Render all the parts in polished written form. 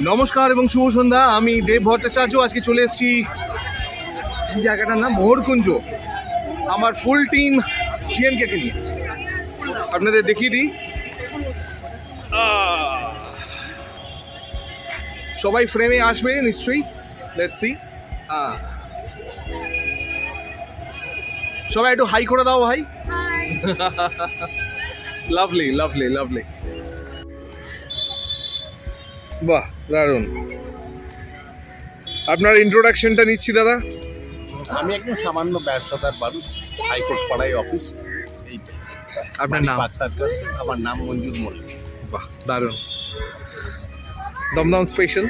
নমস্কার এবং শুভ সন্ধ্যা। আমি দেব ভট্টাচার্য। আজকে চলে এসেছি এই জায়গাটার নাম মোহরকুঞ্জ, আমার ফুল টিম জিএনকে কে নিয়ে। আপনাদের দেখিয়ে দিই, সবাই ফ্রেমে আসবে নিশ্চয়ই। লেটস সি, সবাই একটু হাই করে দাও ভাই। লাভলি লাভলি লাভলি, বাহ দারুণ। আপনার ইন্ট্রোডাকশনটা নিচ্ছি দাদা। আমি একজন সামান্য ব্যবসাদার মানুষ, হাইকোর্ট পাড়ায় অফিস। এইটাই আপনার নাম? Park circus. আমার নাম মঞ্জুর মল্লিক। বাহ দারুণ। দমদম স্পেশাল।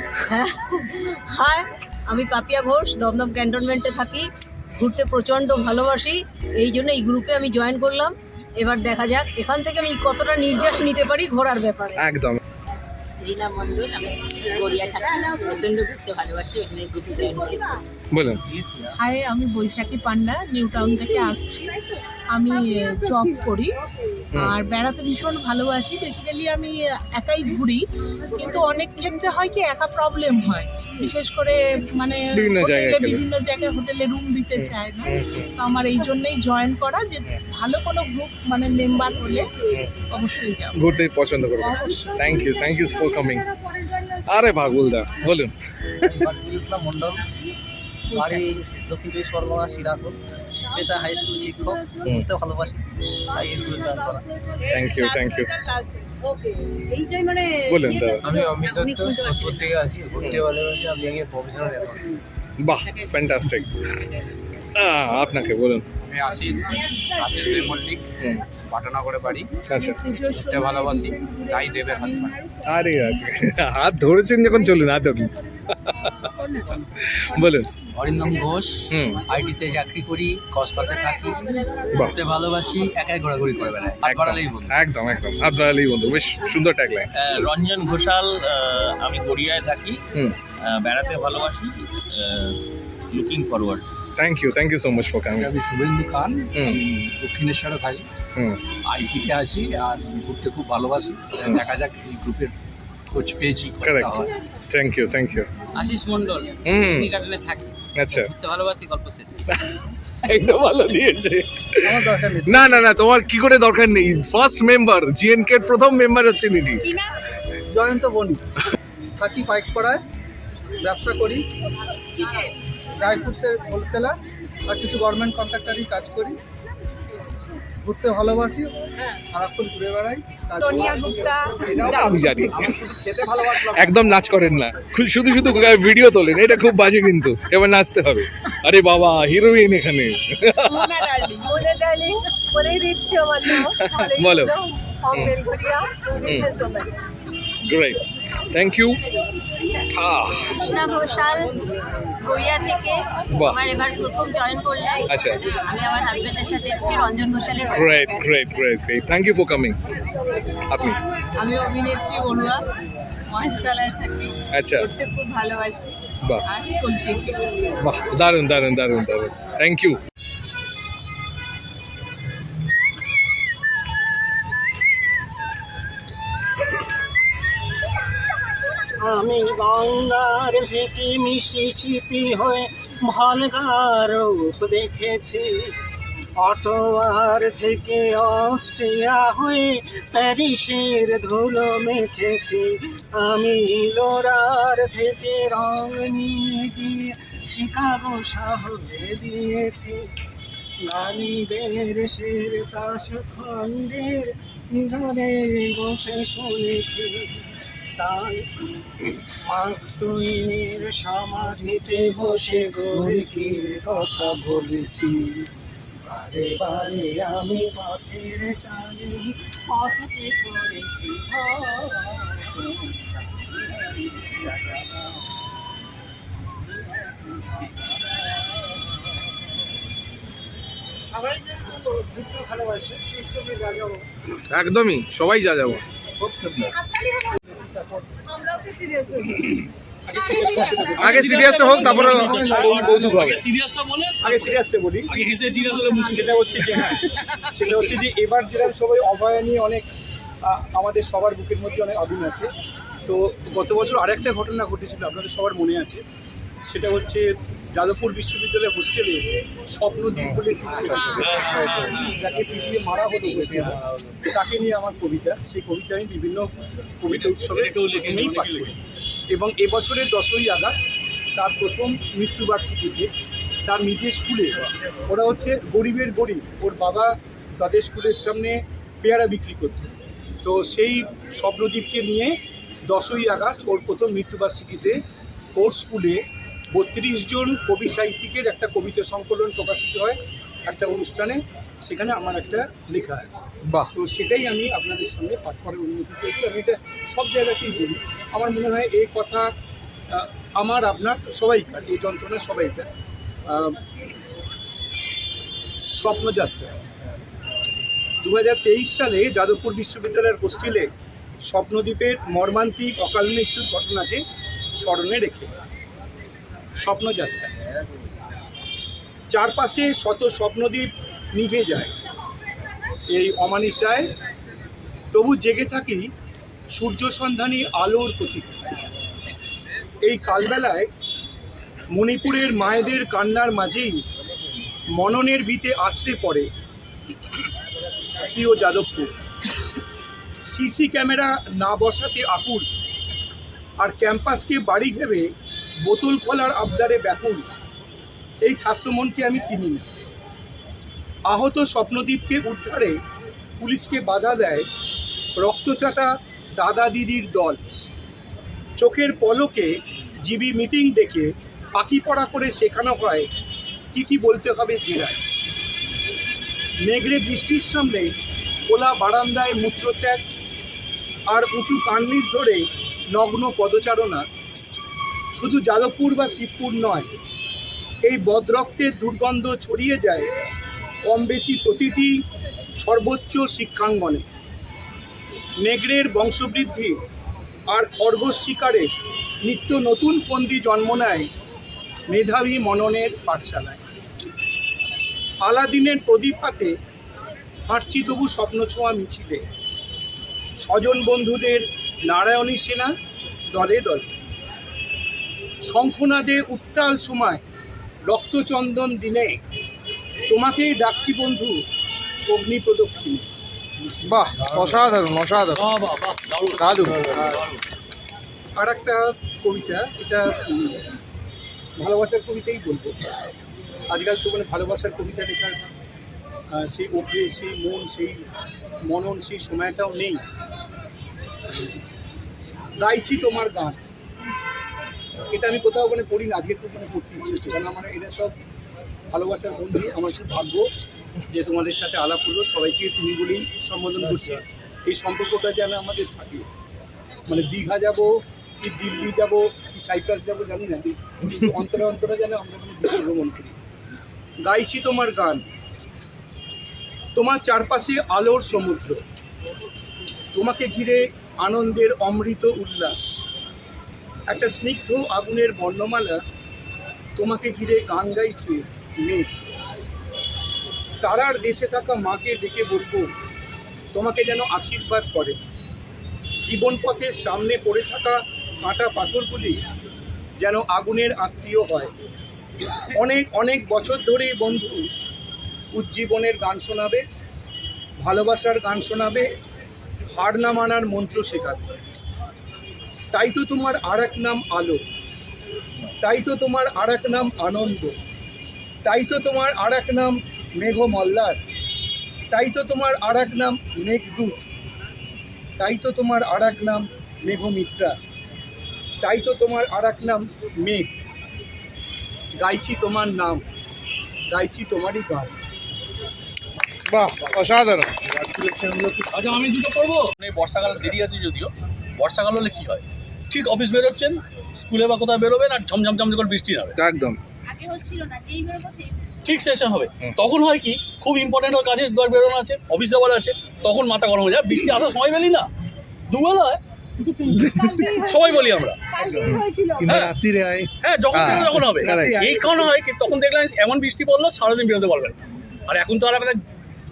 হাই, আমি পাপিয়া ঘোষ, দমদম ক্যান্টনমেন্টে থাকি। ঘুরতে প্রচণ্ড ভালোবাসি, এই জন্য এই গ্রুপে আমি জয়েন করলাম। এবার দেখা যাক এখান থেকে আমি কতটা নির্যাস নিতে পারি ঘোরার ব্যাপারে। একদম। রিনা মন্ডল, আমি গড়িয়া থাকি, প্রচণ্ড ঘুরতে ভালোবাসি, এখানে গ্রুপে জয়েন করেছি। বলুন। হাই, আমি বৈশাখী পান্ডা, নিউ টাউন থেকে আসছি। আমি জব করি আর বেড়াতে ভীষণ ভালোবাসি। বেসিক্যালি আমি একাই ঘুরি, কিন্তু অনেক ক্ষেত্রে হয় কি একা প্রবলেম হয়, বিশেষ করে মানে বিভিন্ন জায়গায় হোটেলে রুম দিতে চায় না। তো আমার এই জন্যই জয়েন করা, যে ভালো কোনো গ্রুপ মানে মেম্বার হলে অবশ্যই যাবো। ঘুরতে পছন্দ করবেন। Thank you for coming. আরে ভাগুলদা বলুন। ইসলাম মন্ডল, বাড়ি দক্ষিণ চব্বিশ পরগনা, শিরাকুল। পেশা হাই স্কুল শিক্ষক, ঘুরতে ভালোবাসি, তাই এই গ্রুপে জয়েন করা। Thank you. ওকে, এইটাই মানে বলুন দাদা। আমি অমিত দত্ত, সোদপুর থেকে আছি। ঘুরতে ভালোবাসি, আমি আগে প্রফেশনাল এখন। বাহ ফ্যান্টাস্টিক। আপনাকে বলুন। আমি আশিস দেব মল্লিক, পাটনাগরে বাড়ি। আচ্ছা, ঘুরতে ভালোবাসি, তাই দেবের হাত ধরে। আরে হাত ধরেছেন যখন, চলুন হাত ধরুন। বলুন। অরিন্দম ঘোষ, হুম, আইটিতে চাকরি করি, কসবাতে থাকি, ঘুরতে ভালোবাসি, একাই ঘোরাঘুরি করে বেড়াই, হাত বাড়ালেই বন্ধু। একদম হাত বাড়ালেই বন্ধু। বেশ সুন্দর ট্যাগলাইন। রঞ্জন ঘোষাল, আমি গড়িয়ায় থাকি, হুম, বেড়াতে ভালোবাসি, looking forward. Thank you so much for coming. আমি শুভেন্দু খান, হুম। আমি দক্ষিণেশ্বরে থাকি, হুম, আইটিতে আছি আর ঘুরতে খুব ভালোবাসি। দেখা যাক এই গ্রুপের খোঁজ পেয়েছি। Correct. Thank you. Ashish Mondal, হুম, নিকাটনে থাকি, আচ্ছা, ঘুরতে ভালোবাসি, গল্প শেষ। একদম ভালো দিয়েছে। আমার দরকার নেই। না তোমার কি করে দরকার নেই। ফার্স্ট মেম্বার, জিএনকে এর প্রথম মেম্বার হচ্ছে নিধি। জয়ন্ত বণিক, থাকি পাইকপাড়ায়, ব্যবসা করি, ড্রাই ফ্রুটসের হোলসেলার আর কিছু গভর্নমেন্ট কন্ট্রাক্টারই কাজ করি। ঘুরতে ভালোবাসি, সারাক্ষণ ঘুরে বেড়াই। সোনিয়া গুপ্তা, আমি জানি একদম নাচ করেন না, শুধু ভিডিও তোলেন, এটা খুব বাজে কিন্তু। এবার নাচতে হবে। আরে বাবা, হিরোইন এখানে। মোনা ডার্লিং বলেই দিচ্ছি আমার নাম। বলো। Belgharia, great, thank you. Krishna Ghoshal, Garia থেকে। বাহ। আমার এবার প্রথম জয়েন করলাম। আচ্ছা, আমি আমার হাজবেন্ডের সাথে এসেছি, রঞ্জন ঘোষালের। Great. Thank you for coming. আপনি? আমি অভিনেত্রী বড়ুয়া, মহেশতলায় থাকি। আচ্ছা, ঘুরতে খুব ভালোবাসি বাহ আর স্কুল শিখি। বাহ, দারুণ। Thank you. আমি গঙ্গার থেকে মিসিসিপি হয়ে ভলগার রূপ দেখেছি, অটোয়ার থেকে অস্ট্রিয়া হয়ে প্যারিসের ধুলো মেখেছি। আমি লোরার থেকে রং নিয়ে গিয়ে শিকাগো শহরে দিয়েছি। গালিবের শের কাশ খণ্ডের ঘরে বসে শুনেছি, তাই মার্ক টুইনের সমাধিতে বসে গোর্কির কথা বলেছি। বারে বারে আমি পথের টানে পথে করেছি সবাই যে ঘুরতে ভালোবাসে, সেই সঙ্গে যা যাবো। একদমই, সবাই যা যাবো। খুব সুন্দর। আগে সিরিয়াসটা হোক, তারপরে কৌতুক হবে। আগে সিরিয়াসটা বলি। সেটা হচ্ছে যে এবার যেটা সবাই অভয়া নিয়ে অনেক আমাদের সবার বুকের মধ্যে অনেক আগুন আছে। তো গত বছর আরেকটা ঘটনা ঘটেছিল, আপনাদের সবার মনে আছে, সেটা হচ্ছে যাদবপুর বিশ্ববিদ্যালয়ের হোস্টেলে স্বপ্নদ্বীপ বলে যাকে পিটিয়ে মারা হলো হোস্টেলে, তাকে নিয়ে আমার কবিতা। সেই কবিতা আমি বিভিন্ন কবিতা উৎসবে প্রথমেই পাঠ করি। এবং এবছরের 10ই আগস্ট তার প্রথম মৃত্যুবার্ষিকীতে তার নিজের স্কুলে, ওরা হচ্ছে গরিবের গরিব, ওর বাবা তাদের স্কুলের সামনে পেয়ারা বিক্রি করত। তো সেই স্বপ্নদ্বীপকে নিয়ে 10ই আগস্ট ওর প্রথম মৃত্যুবার্ষিকীতে ওর স্কুলে 32 জন কবি সাহিত্যিকের একটা কবিতা সংকলন প্রকাশিত হয় একটা অনুষ্ঠানে। সেখানে আমার একটা লেখা আছে। বাহ। তো সেটাই আমি আপনাদের সামনে পাঠ করার অনুমতি চাইছি। আমি এটা সব জায়গাতেই বলি। আমার মনে হয় এই কথা আমার আপনার সবাইকার, এই যন্ত্রণা সবাইকার। স্বপ্নযাত্রা 2023 সালে যাদবপুর বিশ্ববিদ্যালয়ের হোস্টেলে স্বপ্নদ্বীপের মর্মান্তিক অকাল মৃত্যুর ঘটনাকে স্মরণে রেখে স্বপ্নযাত্রা। চারপাশে শত স্বপ্নদ্বীপ নিভে যায় এই অমানিসায়, তবু জেগে থাকি সূর্য সন্ধানী আলোর প্রতীক। এই কালবেলায় মণিপুরের মায়েদের কান্নার মাঝেই মননের ভিতে আছড়ে পড়ে প্রিয় যাদবপুর। সিসি ক্যামেরা না বসাতে আকুল, আর ক্যাম্পাসকে বাড়ি ভেবে বোতল খোলার আবদারে ব্যাকুল এই ছাত্রমনকে আমি চিনি না। আহত স্বপ্নদ্বীপকে উদ্ধারে পুলিশকে বাধা দেয় রক্তচাটা দাদা দিদির দল। চোখের পলকে জিবি মিটিং ডেকে পাখি পড়া করে শেখানো হয় কি বলতে হবে জেরায়। নেগড়ে দৃষ্টির সামনে খোলা বারান্দায় মূত্রত্যাগ আর উঁচু কার্নিশ ধরে নগ্ন পদচারণা। শুধু যাদবপুর বা শিবপুর নয়, এই বদরক্তের দুর্গন্ধ ছড়িয়ে যায় কম বেশি প্রতিটি সর্বোচ্চ শিক্ষাঙ্গনে। নেগড়ের বংশবৃদ্ধি আর খরগোশ শিকারে নিত্য নতুন ফন্দি জন্ম নেয় মেধাবী মননের পাঠশালায়। আলাদিনের প্রদীপ হাতে হাঁটছি তবু স্বপ্ন ছোঁয়া মিছিলে, স্বজন বন্ধুদের নারায়ণী সেনা দলে দলে। শঙ্খনাদে উত্তাল সময় রক্তচন্দন দিনে তোমাকেই ডাকছি বন্ধু অগ্নি প্রদক্ষিণে। বাহ, অসাধারণ অসাধারণ, দারুণ। আর একটা কবিতা, এটা ভালোবাসার কবিতাই বলবো। আজকাল তো মানে ভালোবাসার কবিতা লেখার সেই অভ্যেস, সেই মন, সেই মনন, সেই সময়টাও নেই। গাইছি তোমার গান, এটা আমি কোথাও মানে পড়ি না, আজকে খুব মানে পড়তে ইচ্ছে হচ্ছে, কারণ আমার এটা সব ভালোবাসার বন্ধু। আমার খুব ভাগ্য যে তোমাদের সাথে আলাপ হলো, সবাইকে তুমি বলেই সম্বোধন করছি। এই সম্পর্কটা যেন আমাদের থাকে, মানে দীঘা যাব কি দিল্লি যাব কি সাইপ্রাস যাব জানি না, অন্তরে অন্তরে যেন আমরা কোনো ভ্রমণ করি। গাইছি তোমার গান, তোমার চারপাশে আলোর সমুদ্র, তোমাকে ঘিরে আনন্দের অমৃত উল্লাস। একটা স্নিগ্ধ আগুনের বর্ণমালা, তোমাকে ঘিরে গান গাইছে মেঘ। তারার দেশে থাকা মাকে ডেকে বলবো তোমাকে যেন আশীর্বাদ করে। জীবন পথের সামনে পড়ে থাকা কাঁটা পাথরগুলি যেন আগুনের আত্মীয় হয়। অনেক অনেক বছর ধরে বন্ধু উজ্জীবনের গান শোনাবে, ভালোবাসার গান শোনাবে, হার না মানার মন্ত্র শেখাবে। তাই তো তোমার আর এক নাম আলো, তাই তো তোমার আর এক নাম আনন্দ, তাই তো তোমার আর এক নাম মেঘমল্লার, তাই তো তোমার আর এক নাম মেঘদূত, তাই তো তোমার আর এক নাম মেঘমিত্রা, তাই তো তোমার আর এক নাম মেঘ। গাইছি তোমার নাম, গাইছি তোমারই গান। বাহ, অসাধারণ। আচ্ছা, আমি দুটো করবো। বর্ষাকাল দেরি আছে যদিও, বর্ষাকাল হলে কি হয়, ঠিক অফিস বেরোচ্ছেন, স্কুলে বা কোথাও বেরোবেন আর ঝমঝম করে বৃষ্টি হবে, একদম ঠিক সেশন হবে। তখন হয় কি, খুব ইম্পর্টেন্ট কাজে দর বেরোনো আছে, অফিস যাওয়ার আছে, তখন মাথা গরম হয়ে যায়। বৃষ্টি আসার সময় পেলি না, দুবেলায় সবাই বলি আমরা, হ্যাঁ যখন হবে। এই কারণে হয় কি, তখন দেখলেন এমন বৃষ্টি পড়লো সারাদিন বেরোতে পারবেন। আর এখন তো আর আপনার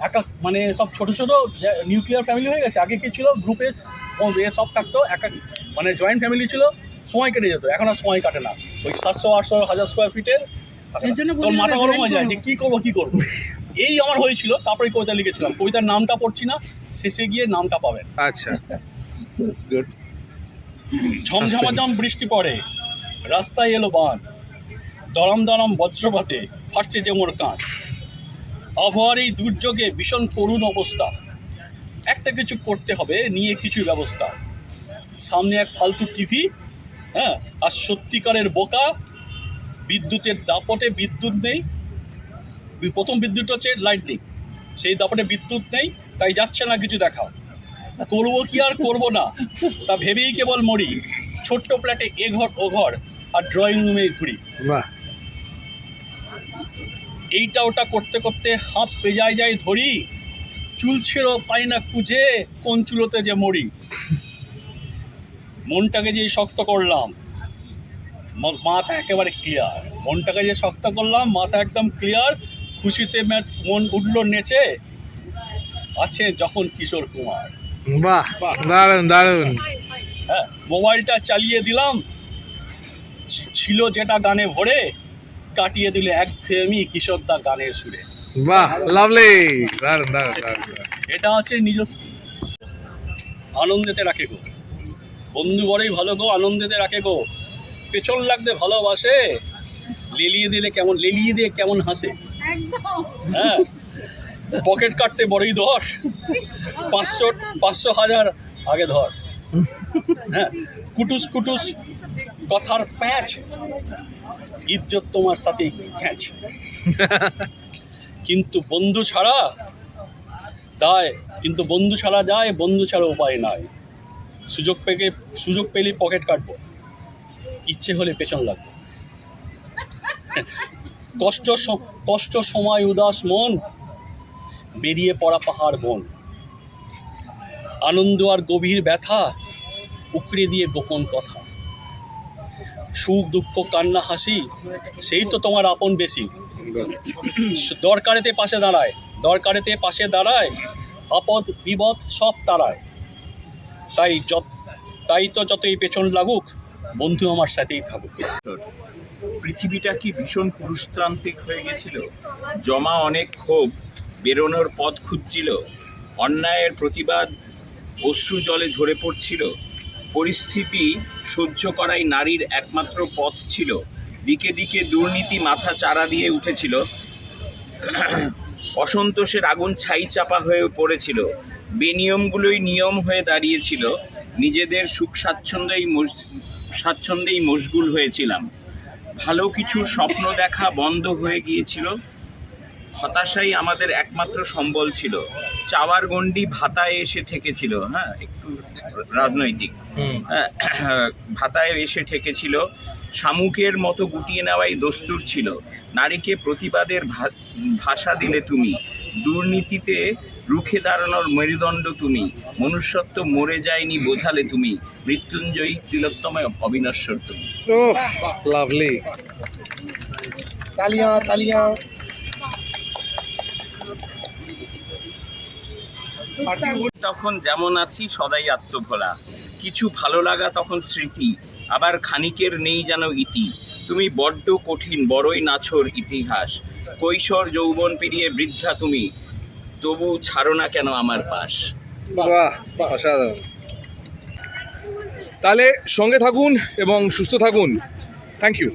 একটা মানে সব ছোট ছোট নিউক্লিয়ার ফ্যামিলি হয়ে গেছে। আগে কি ছিল, গ্রুপে সব থাকতো, মানে জয়েন্ট ফ্যামিলি ছিল, সময় কেটে যেত। এখন আর সময় কাটে না, ওই 700-800 1000 স্কোয়ার ফিটের তোর মাথা গরম হয়ে যায় যে কী করবো। এই আমার হয়েছিল। তারপরে কবিতা লিখেছিলাম, কবিতার নামটা পড়ছি না, শেষে গিয়ে নামটা পাবেন। আচ্ছা, ঝমঝমাঝম বৃষ্টি পড়ে, রাস্তায় এলো বান, দরম দরম বজ্রপাতে ফাটছে যে মোর কান। আবহাওয়ার এই দুর্যোগে ভীষণ করুণ অবস্থা, একটা কিছু করতে হবে, নিয়ে কিছু ব্যবস্থা। সামনে এক ফালতু টিভি, হ্যাঁ, আর সত্যিকারের বোকা। বিদ্যুতের দাপটে বিদ্যুৎ নেই, প্রথম বিদ্যুৎ হচ্ছে লাইটনিং, সেই দাপটে বিদ্যুৎ নেই, তাই যাচ্ছে না কিছু দেখা। করবো কি আর করবো না তা ভেবেই কেবল মরি, ছোট্ট ফ্ল্যাটে এ ঘর ও ঘর আর ড্রয়িং রুমে ঘুরি। এইটা ওটা করতে করতে হাঁপ পেজায় যায় ধরি, চুল ছেড়ো পাই না খুঁজে কোন চুলোতে যে মরি। মনটাকে যে শক্ত করলাম, মাথা একেবারে ক্লিয়ার। মনটাকে যে শক্ত করলাম, মাথা একদম ক্লিয়ার। খুশিতে মন উঠল নেচে, আছে যখন কিশোর কুমার। বাহ, দারুণ দারুণ। হ্যাঁ, মোবাইলটা চালিয়ে দিলাম, ছিল যেটা গানে ভরে, কাটিয়ে দিলে একঘেয়েমি কিশোরদা গানের সুরে। বাহ, লাভলি, দারুণ দারুণ দারুণ। এটা হচ্ছে নিজস্ব। আনন্দেতে রাখে গো বন্ধু, বড়ই ভালো গো, আনন্দেতে রাখে গো। পেছন লাগতে ভালোবাসে, লেলিয়ে দিয়ে কেমন হাসে। হ্যাঁ, পকেট কাটতে বড়ই ধর, 500 1000 আগে ধর। হ্যাঁ, কুটুস কুটুস কথার প্যাঁচ, ইজ্জত তোমার সাথে খ্যাঁচ। কিন্তু বন্ধু ছাড়া যায়, বন্ধু ছাড়া উপায় নাই। সুযোগ পেলে পকেট কাটবো, ইচ্ছে হলে পেছন লাগবে। কষ্ট সময় উদাস মন, বেরিয়ে পড়া পাহাড় বন। আনন্দ আর গভীর ব্যথা, উকড়ে দিয়ে গোপন কথা। সুখ দুঃখ কান্না হাসি, সেই তো তোমার আপন বেশি। দরকারেতে পাশে দাঁড়ায়, আপদ বিপদ সব তারায়। তাই তো যতই পেছন লাগুক, বন্ধু আমার সাথেই থাকুক। পৃথিবীটা কি ভীষণ পুরুষতান্ত্রিক হয়ে গেছিল? জমা অনেক ক্ষোভ বেরোনোর পথ খুঁজছিল, অন্যায়ের প্রতিবাদ অশ্রু জলে ঝরে পড়ছিল। পরিস্থিতি সহ্য করাই নারীর একমাত্র পথ ছিল। দিকে দিকে দুর্নীতি মাথা চারা দিয়ে উঠেছিল, অসন্তোষের আগুন ছাই চাপা হয়ে পড়েছিল। বেনিয়মগুলোই নিয়ম হয়ে দাঁড়িয়েছিল, নিজেদের সুখ স্বাচ্ছন্দ্যেই মশগুল হয়েছিলাম। ভালো কিছুর স্বপ্ন দেখা বন্ধ হয়ে গিয়েছিল, হতাশাই আমাদের একমাত্র সম্বল ছিল। চাওয়ার গণ্ডি ভাতায় এসে ঠেকেছিল, হ্যাঁ, একটু রাজনৈতিক, ভাতায় এসে ঠেকেছিল। শামুকের মতো গুটিয়ে নেওয়াই দস্তুর ছিল। নারীকে প্রতিবাদের ভাষা দিলে তুমি, দুর্নীতিতে রুখে দাঁড়ানোর মেরুদণ্ড তুমি। মনুষ্যত্ব মরে যায়নি বোঝালে তুমি, মৃত্যুঞ্জয়ী তিলোত্তমায় অবিনশ্বর তুমি। লাভলি, তালিয়া তালিয়া। তখন যেমন আছি সদাই আত্মভোলা, কিছু ভালো লাগা তখন স্মৃতি, আবার খানিকের নেই যেন ইতি। তুমি বড্ড কঠিন, বড়ই নাছোড় ইতিহাস। কৈশোর যৌবন পেরিয়ে বৃদ্ধা তুমি, তবু ছাড়ো না কেন আমার পাশ। বাহ, অসাধারণ। তাহলে সঙ্গে থাকুন এবং সুস্থ থাকুন। Thank you.